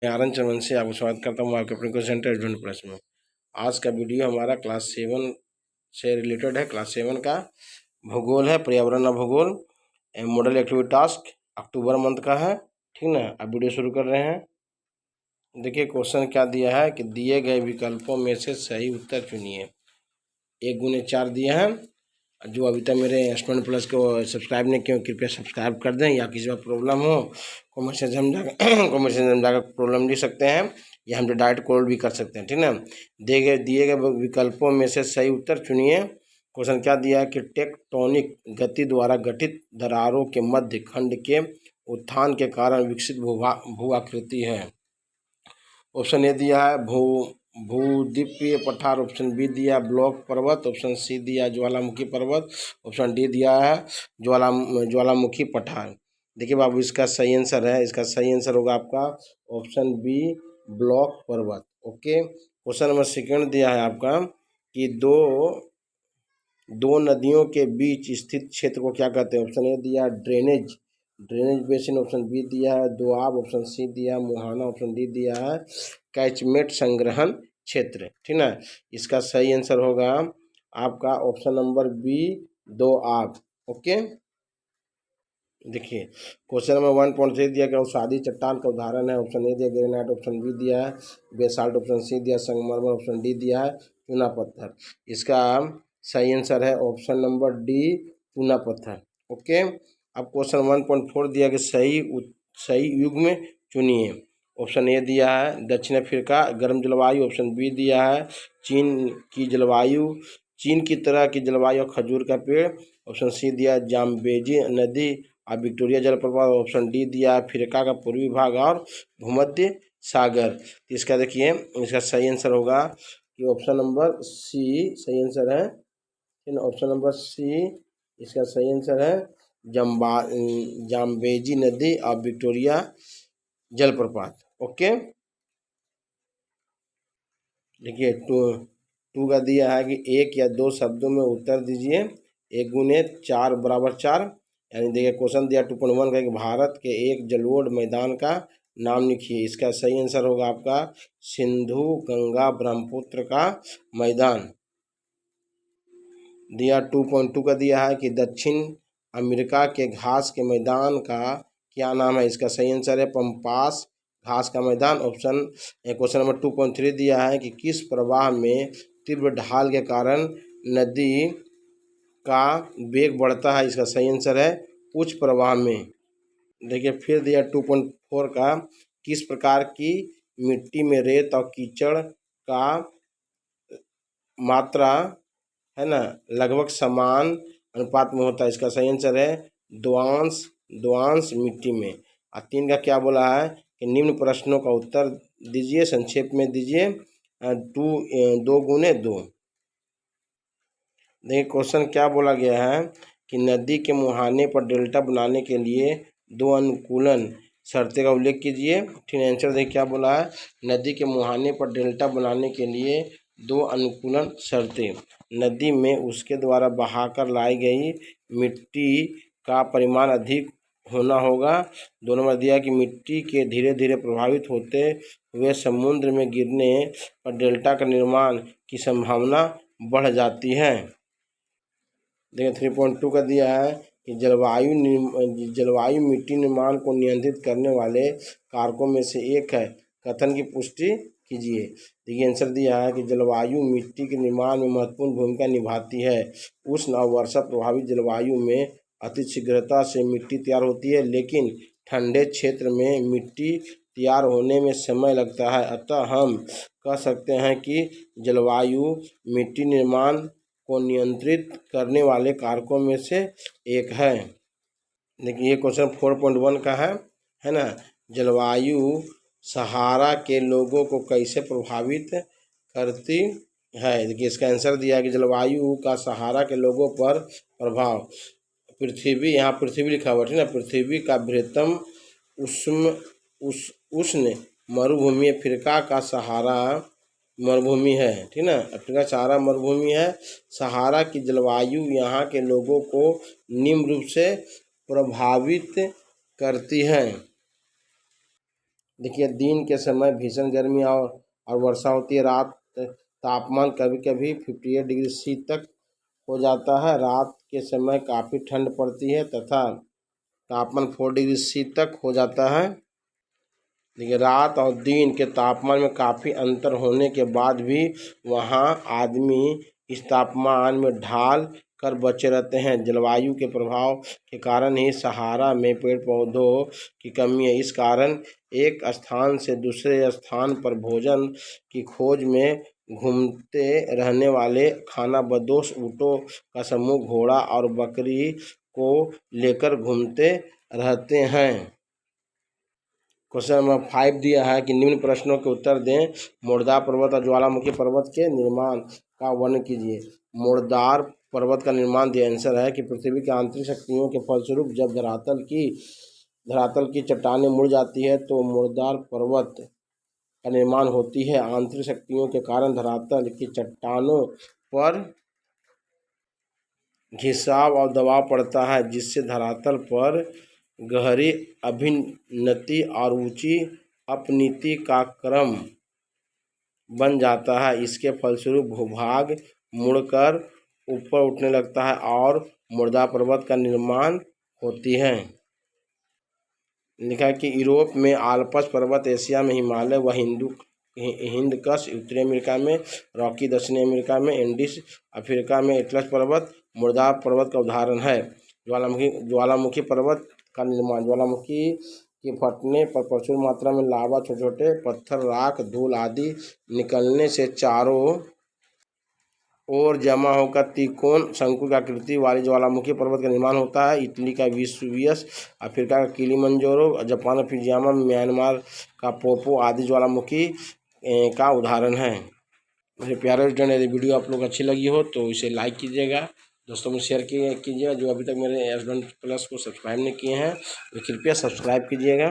आरन चमन से आपको स्वागत करता हूँ आपके अपने क्वेश्चन सेंटर एडवेंट प्लस में। आज का वीडियो हमारा क्लास 7 से रिलेटेड है। क्लास 7 का भूगोल है, पर्यावरण और भूगोल, मॉडल एक्टिविटी टास्क अक्टूबर मंथ का है। ठीक ना, अब वीडियो शुरू कर रहे हैं। देखिए क्वेश्चन क्या दिया है कि दिए गए विकल्पों में से सही उत्तर चुनिए। 1 × 4 दिए हैं। जो अभी तक मेरे एस्टूडेंट प्लस को सब्सक्राइब नहीं किए, कृपया सब्सक्राइब कर दें। या किसी का प्रॉब्लम हो कमेंट से समझा प्रॉब्लम लिख सकते हैं, या हम डायरेक्ट कॉल भी कर सकते हैं। ठीक ना, दिए गए विकल्पों में से सही उत्तर चुनिए। क्वेश्चन क्या दिया है कि टेक्टोनिक गति द्वारा गठित दरारों के मध्य खंड के उत्थान के कारण विकसित भू आकृति है। ऑप्शन ए दिया है भूद्वीपीय पठार, ऑप्शन बी दिया ब्लॉक पर्वत, ऑप्शन सी दिया ज्वालामुखी पर्वत, ऑप्शन डी दिया है ज्वालामुखी पठार। देखिए बाबू, इसका सही आंसर है, इसका सही आंसर होगा आपका ऑप्शन बी ब्लॉक पर्वत। ओके, क्वेश्चन नंबर 2 दिया है आपका कि दो नदियों के बीच स्थित क्षेत्र को क्या कहते हैं। ऑप्शन ए दिया ड्रेनेज बेसिन, ऑप्शन बी दिया है दोआब, ऑप्शन सी दिया मुहाना, ऑप्शन डी दिया है कैचमेट संग्रहण क्षेत्र। ठीक ना, इसका सही आंसर होगा आपका option number B Doab. Okay, देखिए क्वेश्चन नंबर 1.3 दिया गया उसादी चट्टान का उदाहरण है। ऑप्शन ए दिया ग्रेनाइट, ऑप्शन बी दिया है बेसाल्ट, ऑप्शन सी दिया संगमरमर, ऑप्शन डी दिया है चूना पत्थर। इसका सही आंसर है ऑप्शन नंबर डी चूना पत्थर। ओके, अब क्वेश्चन 1.4 दिया कि सही युग्म चुनिए। ऑप्शन ए दिया है दक्षिण अफ्रीका गर्म जलवायु, ऑप्शन बी दिया है चीन की तरह की जलवायु और खजूर का पेड़, ऑप्शन सी दिया जाम्बेजी नदी और विक्टोरिया जलप्रपात, ऑप्शन डी दिया है अफ्रीका का पूर्वी भाग और भूमध्य सागर। इसका देखिए इसका सही आंसर होगा कि ऑप्शन नंबर सी सही आंसर है। ऑप्शन नंबर सी इसका सही आंसर है जाम्बेजी नदी और विक्टोरिया जलप्रपात। ओके, देखिए टू का दिया है कि 1 या 2 शब्दों में उत्तर दीजिए। 1 × 4 = 4। यानी देखिए क्वेश्चन दिया 2.1 का कि भारत के एक जलोढ़ मैदान का नाम लिखिए। इसका सही आंसर होगा आपका सिंधु गंगा ब्रह्मपुत्र का मैदान। दिया 2.2 का दिया है कि दक्षिण अमेरिका के घास के मैदान का क्या नाम है। इसका सही आंसर है पंपास घास का मैदान। क्वेश्चन नंबर 2.3 दिया है कि किस प्रवाह में तीव्र ढाल के कारण नदी का वेग बढ़ता है। इसका सही आंसर है उच्च प्रवाह में। देखिए फिर दिया 2.4 का किस प्रकार की मिट्टी में रेत और कीचड़ का मात्रा है ना लगभग समान अनुपात में होता है। इसका सही आंसर है द्वांश मिट्टी में। और 3 का क्या बोला है कि निम्न प्रश्नों का उत्तर दीजिए, संक्षेप में दीजिए। 2 × 2। देखिए क्वेश्चन क्या बोला गया है कि नदी के मुहाने पर डेल्टा बनाने के लिए 2 अनुकूलन शर्तें का उल्लेख कीजिए। ठीक है, आंसर देखिए क्या बोला है, नदी के मुहाने पर डेल्टा बनाने के लिए 2 अनुकूलन शर्तें। नदी में उसके द्वारा बहाकर लाई गई मिट्टी का परिमाण अधिक होना होगा। 2 नंबर दिया कि मिट्टी के धीरे धीरे प्रभावित होते हुए समुद्र में गिरने पर डेल्टा का निर्माण की संभावना बढ़ जाती है। देखिए 3.2 का दिया है कि जलवायु मिट्टी निर्माण को नियंत्रित करने वाले कारकों में से एक है, कथन की पुष्टि कीजिए। देखिए आंसर दिया है कि जलवायु मिट्टी के निर्माण में महत्वपूर्ण भूमिका निभाती है। उष्ण और वर्षा प्रभावित जलवायु में अति शीघ्रता से मिट्टी तैयार होती है, लेकिन ठंडे क्षेत्र में मिट्टी तैयार होने में समय लगता है। अतः हम कह सकते हैं कि जलवायु मिट्टी निर्माण को नियंत्रित करने वाले कारकों में से एक है। देखिए ये क्वेश्चन 4.1 का है ना, जलवायु सहारा के लोगों को कैसे प्रभावित करती है। देखिए इसका आंसर दिया कि जलवायु का सहारा के लोगों पर प्रभाव पृथ्वी, यहाँ पृथ्वी लिखा हुआ है ना, पृथ्वी का बृहत्तम उष्ण मरुभूमि अफ्रीका का सहारा मरुभूमि है। ठीक ना, अफ्रीका सहारा मरुभूमि है। सहारा की जलवायु यहाँ के लोगों को निम्न रूप से प्रभावित करती है। देखिए दिन के समय भीषण गर्मी और वर्षा होती है। रात तापमान कभी कभी 58 डिग्री सी तक हो जाता है। रात के समय काफ़ी ठंड पड़ती है तथा तापमान 4 डिग्री सी तक हो जाता है। देखिए रात और दिन के तापमान में काफ़ी अंतर होने के बाद भी वहाँ आदमी इस तापमान में ढाल कर बचे रहते हैं। जलवायु के प्रभाव के कारण ही सहारा में पेड़ पौधों की कमी है। इस कारण एक स्थान से दूसरे स्थान पर भोजन की खोज में घूमते रहने वाले खानाबदोश ऊँटों का समूह घोड़ा और बकरी को लेकर घूमते रहते हैं। क्वेश्चन नंबर 5 दिया है कि निम्न प्रश्नों के उत्तर दें। मुर्दार पर्वत और ज्वालामुखी पर्वत के निर्माण का वर्णन कीजिए। मुर्दार पर्वत का निर्माण द आंसर है कि पृथ्वी की आंतरिक शक्तियों के फलस्वरूप जब धरातल की चट्टानें मुड़ जाती है तो मुर्दार पर्वत का निर्माण होती है। आंतरिक शक्तियों के कारण धरातल की चट्टानों पर घिसाव और दबाव पड़ता है जिससे धरातल पर गहरी अभिनति और ऊंची अपनीति का क्रम बन जाता है। इसके फलस्वरूप भूभाग मुड़कर ऊपर उठने लगता है और मुर्दार पर्वत का निर्माण होती है। लिखा है कि यूरोप में आल्प्स पर्वत, एशिया में हिमालय व हिंदकश, उत्तरी अमेरिका में रॉकी, दक्षिणी अमेरिका में एंडीज, अफ्रीका में एटलस पर्वत मुर्दार पर्वत का उदाहरण है। ज्वालामुखी पर्वत का निर्माण। ज्वालामुखी के फटने पर प्रचुर मात्रा में लावा, छोटे छोटे पत्थर, राख, धूल आदि निकलने से चारों ओर जमा होकर त्रिकोण शंकु की आकृति वाली ज्वालामुखी पर्वत का निर्माण होता है। इटली का वेसुवियस, अफ्रीका का किलिमंजारो, जापान का फुजियामा, म्यांमार का पोपो आदि ज्वालामुखी का उदाहरण है। मेरे प्यारे स्टूडेंट, यदि वीडियो आप लोग अच्छी लगी हो तो इसे लाइक कीजिएगा, दोस्तों में शेयर कीजिएगा। जो अभी तक मेरे एस1 प्लस को सब्सक्राइब नहीं किए हैं तो कृपया सब्सक्राइब कीजिएगा।